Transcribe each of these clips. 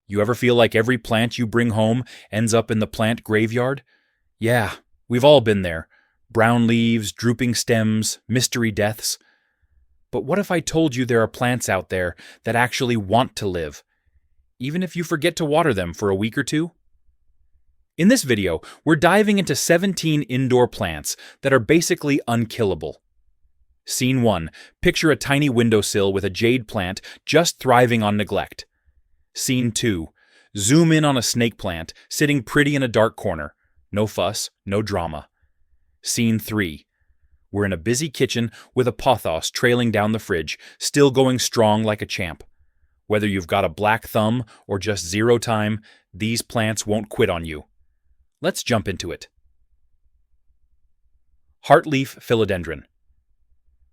You ever feel like every plant you bring home ends up in the plant graveyard? Yeah, we've all been there. Brown leaves, drooping stems, mystery deaths. But what if I told you there are plants out there that actually want to live, even if you forget to water them for a week or two? In this video, we're diving into 17 indoor plants that are basically unkillable. Scene 1. Picture a tiny windowsill with a jade plant just thriving on neglect. Scene 2. Zoom in on a snake plant sitting pretty in a dark corner. No fuss, no drama. Scene 3. We're in a busy kitchen with a Pothos trailing down the fridge, still going strong like a champ. Whether you've got a black thumb or just zero time, these plants won't quit on you. Let's jump into it. Heartleaf Philodendron.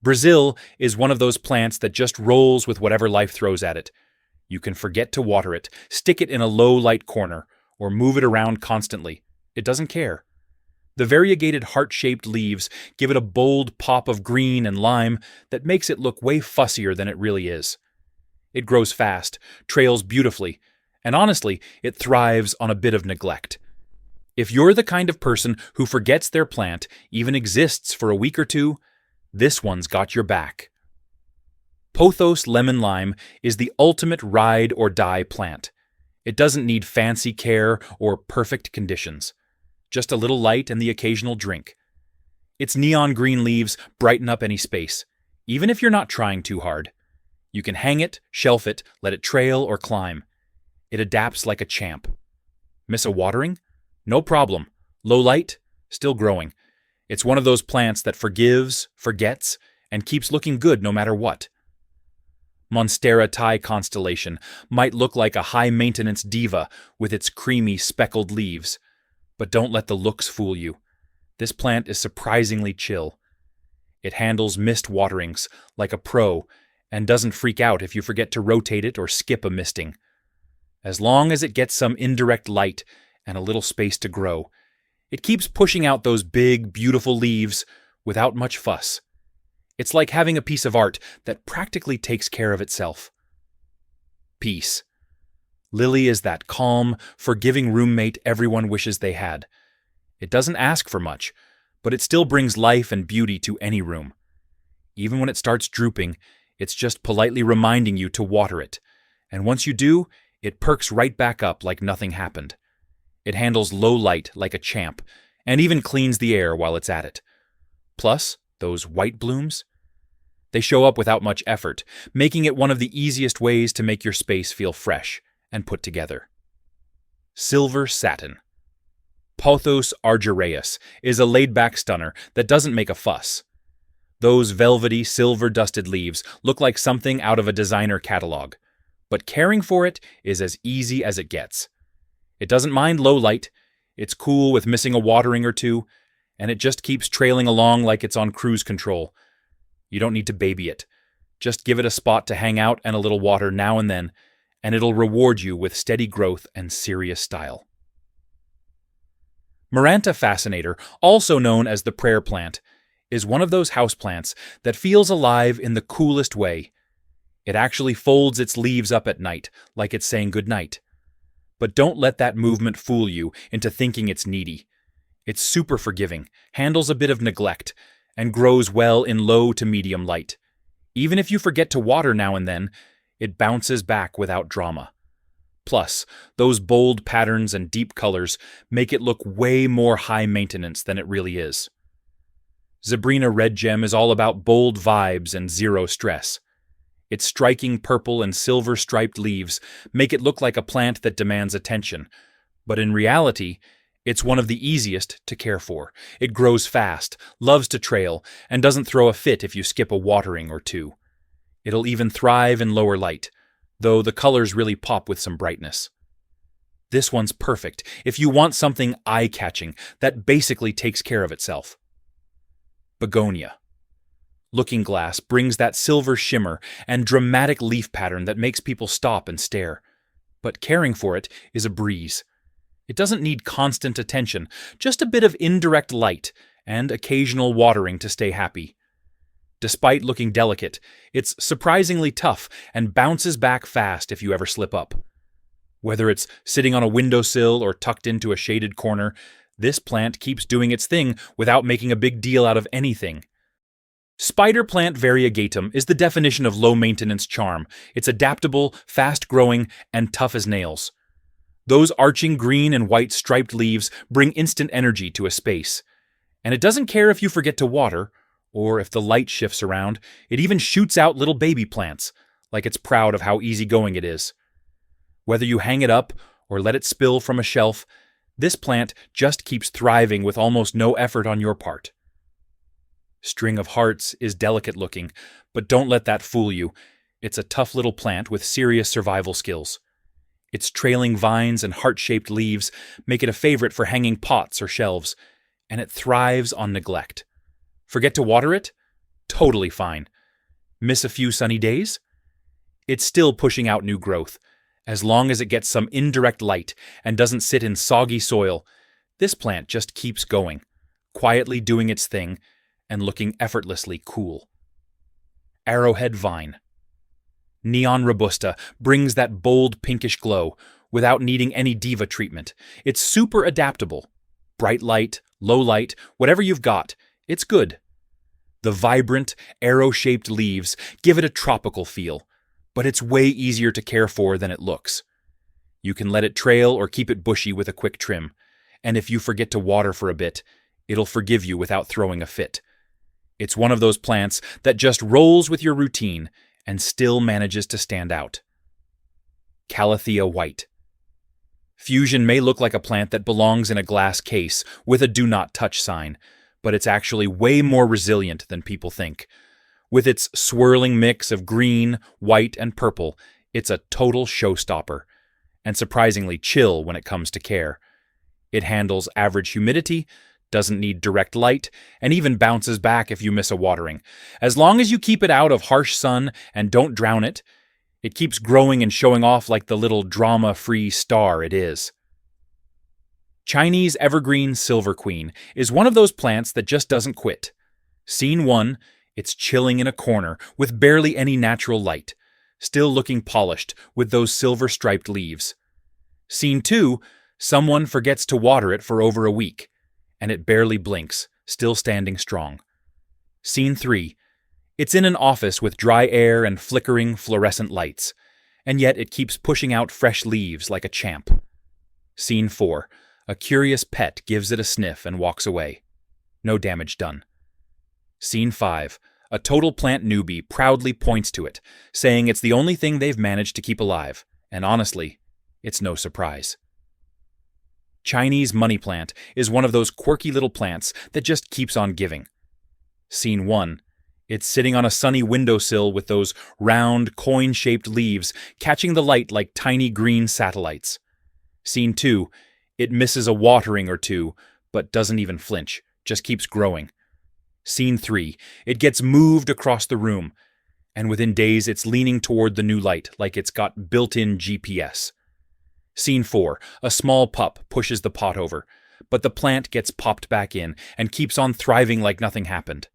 Brasil is one of those plants that just rolls with whatever life throws at it. You can forget to water it, stick it in a low-light corner, or move it around constantly. It doesn't care. The variegated heart-shaped leaves give it a bold pop of green and lime that makes it look way fussier than it really is. It grows fast, trails beautifully, and honestly, it thrives on a bit of neglect. If you're the kind of person who forgets their plant even exists for a week or two, this one's got your back. Pothos lemon lime is the ultimate ride-or-die plant. It doesn't need fancy care or perfect conditions. Just a little light and the occasional drink. Its neon green leaves brighten up any space, even if you're not trying too hard. You can hang it, shelf it, let it trail or climb. It adapts like a champ. Miss a watering? No problem. Low light? Still growing. It's one of those plants that forgives, forgets, and keeps looking good no matter what. Monstera Constellation might look like a high-maintenance diva with its creamy, speckled leaves. But don't let the looks fool you. This plant is surprisingly chill. It handles mist waterings like a pro and doesn't freak out if you forget to rotate it or skip a misting. As long as it gets some indirect light and a little space to grow, it keeps pushing out those big, beautiful leaves without much fuss. It's like having a piece of art that practically takes care of itself. Peace. Lily is that calm, forgiving roommate everyone wishes they had. It doesn't ask for much, but it still brings life and beauty to any room. Even when it starts drooping, it's just politely reminding you to water it, and once you do, it perks right back up like nothing happened. It handles low light like a champ, and even cleans the air while it's at it. Plus, those white blooms? They show up without much effort, making it one of the easiest ways to make your space feel fresh and put together. Silver Satin. Pothos Argyraeus is a laid-back stunner that doesn't make a fuss. Those velvety, silver-dusted leaves look like something out of a designer catalog, but caring for it is as easy as it gets. It doesn't mind low light, it's cool with missing a watering or two, and it just keeps trailing along like it's on cruise control. You don't need to baby it. Just give it a spot to hang out and a little water now and then, and it'll reward you with steady growth and serious style. Maranta Fascinator, also known as the prayer plant, is one of those houseplants that feels alive in the coolest way. It actually folds its leaves up at night, like it's saying goodnight. But don't let that movement fool you into thinking it's needy. It's super forgiving, handles a bit of neglect, and grows well in low to medium light. Even if you forget to water now and then, it bounces back without drama. Plus, those bold patterns and deep colors make it look way more high maintenance than it really is. Zebrina Red Gem is all about bold vibes and zero stress. Its striking purple and silver striped leaves make it look like a plant that demands attention, but in reality, it's one of the easiest to care for. It grows fast, loves to trail, and doesn't throw a fit if you skip a watering or two. It'll even thrive in lower light, though the colors really pop with some brightness. This one's perfect if you want something eye-catching that basically takes care of itself. Begonia. Looking Glass brings that silver shimmer and dramatic leaf pattern that makes people stop and stare. But caring for it is a breeze. It doesn't need constant attention, just a bit of indirect light and occasional watering to stay happy. Despite looking delicate, it's surprisingly tough and bounces back fast if you ever slip up. Whether it's sitting on a windowsill or tucked into a shaded corner, this plant keeps doing its thing without making a big deal out of anything. Spider plant Variegatum is the definition of low-maintenance charm. It's adaptable, fast-growing, and tough as nails. Those arching green and white striped leaves bring instant energy to a space. And it doesn't care if you forget to water, or if the light shifts around. It even shoots out little baby plants, like it's proud of how easygoing it is. Whether you hang it up or let it spill from a shelf, this plant just keeps thriving with almost no effort on your part. String of Hearts is delicate looking, but don't let that fool you. It's a tough little plant with serious survival skills. Its trailing vines and heart-shaped leaves make it a favorite for hanging pots or shelves, and it thrives on neglect. Forget to water it? Totally fine. Miss a few sunny days? It's still pushing out new growth. As long as it gets some indirect light and doesn't sit in soggy soil, this plant just keeps going, quietly doing its thing and looking effortlessly cool. Arrowhead vine. Neon Robusta brings that bold pinkish glow without needing any diva treatment. It's super adaptable. Bright light, low light, whatever you've got, it's good. The vibrant, arrow-shaped leaves give it a tropical feel, but it's way easier to care for than it looks. You can let it trail or keep it bushy with a quick trim, and if you forget to water for a bit, it'll forgive you without throwing a fit. It's one of those plants that just rolls with your routine and still manages to stand out. Calathea white. Fusion may look like a plant that belongs in a glass case with a do not touch sign, but it's actually way more resilient than people think. With its swirling mix of green, white, and purple, it's a total showstopper, and surprisingly chill when it comes to care. It handles average humidity, doesn't need direct light, and even bounces back if you miss a watering. As long as you keep it out of harsh sun and don't drown it, it keeps growing and showing off like the little drama-free star it is. Chinese Evergreen Silver Queen is one of those plants that just doesn't quit. Scene 1, it's chilling in a corner with barely any natural light, still looking polished with those silver-striped leaves. Scene 2, someone forgets to water it for over a week, and it barely blinks, still standing strong. Scene 3, it's in an office with dry air and flickering fluorescent lights, and yet it keeps pushing out fresh leaves like a champ. Scene 4, a curious pet gives it a sniff and walks away. No damage done. Scene 5, a total plant newbie proudly points to it, saying it's the only thing they've managed to keep alive, and honestly, it's no surprise. Chinese money plant is one of those quirky little plants that just keeps on giving. Scene 1, it's sitting on a sunny windowsill with those round, coin-shaped leaves catching the light like tiny green satellites. Scene 2, it misses a watering or two, but doesn't even flinch, just keeps growing. Scene 3, it gets moved across the room, and within days it's leaning toward the new light like it's got built-in GPS. Scene 4, a small pup pushes the pot over, but the plant gets popped back in and keeps on thriving like nothing happened.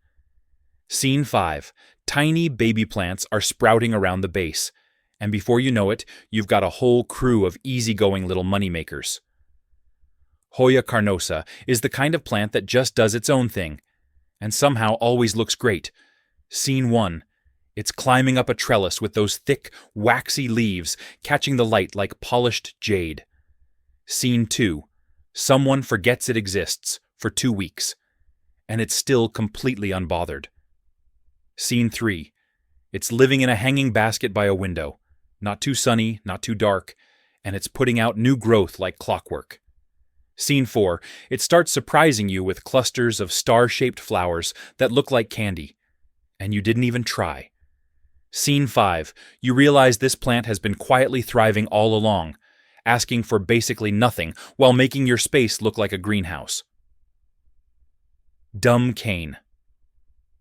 Scene 5, tiny baby plants are sprouting around the base, and before you know it, you've got a whole crew of easygoing little moneymakers. Hoya Carnosa is the kind of plant that just does its own thing, and somehow always looks great. Scene 1, it's climbing up a trellis with those thick, waxy leaves catching the light like polished jade. Scene 2, someone forgets it exists for 2 weeks, and it's still completely unbothered. Scene 3, it's living in a hanging basket by a window, not too sunny, not too dark, and it's putting out new growth like clockwork. Scene 4, it starts surprising you with clusters of star-shaped flowers that look like candy, and you didn't even try. Scene 5, you realize this plant has been quietly thriving all along, asking for basically nothing while making your space look like a greenhouse. Dumb cane.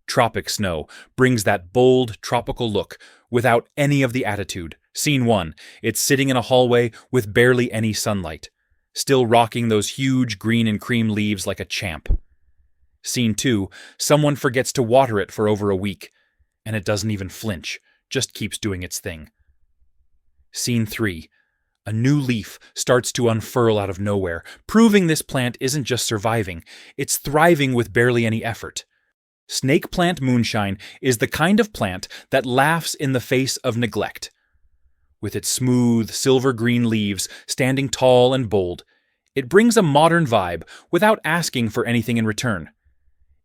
Tropic snow brings that bold, tropical look without any of the attitude. Scene 1, it's sitting in a hallway with barely any sunlight, still rocking those huge green and cream leaves like a champ. Scene 2, someone forgets to water it for over a week, and it doesn't even flinch, just keeps doing its thing. Scene 3, A new leaf starts to unfurl out of nowhere, proving this plant isn't just surviving, it's thriving with barely any effort. Snake Plant Moonshine is the kind of plant that laughs in the face of neglect. With its smooth, silver-green leaves standing tall and bold, it brings a modern vibe without asking for anything in return.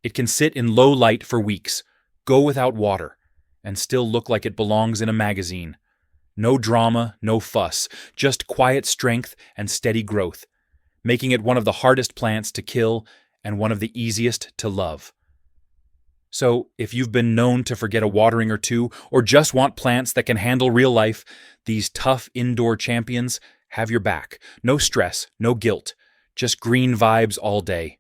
It can sit in low light for weeks, go without water, and still look like it belongs in a magazine. No drama, no fuss, just quiet strength and steady growth, making it one of the hardest plants to kill and one of the easiest to love. So, if you've been known to forget a watering or two, or just want plants that can handle real life, these tough indoor champions have your back. No stress, no guilt, just green vibes all day.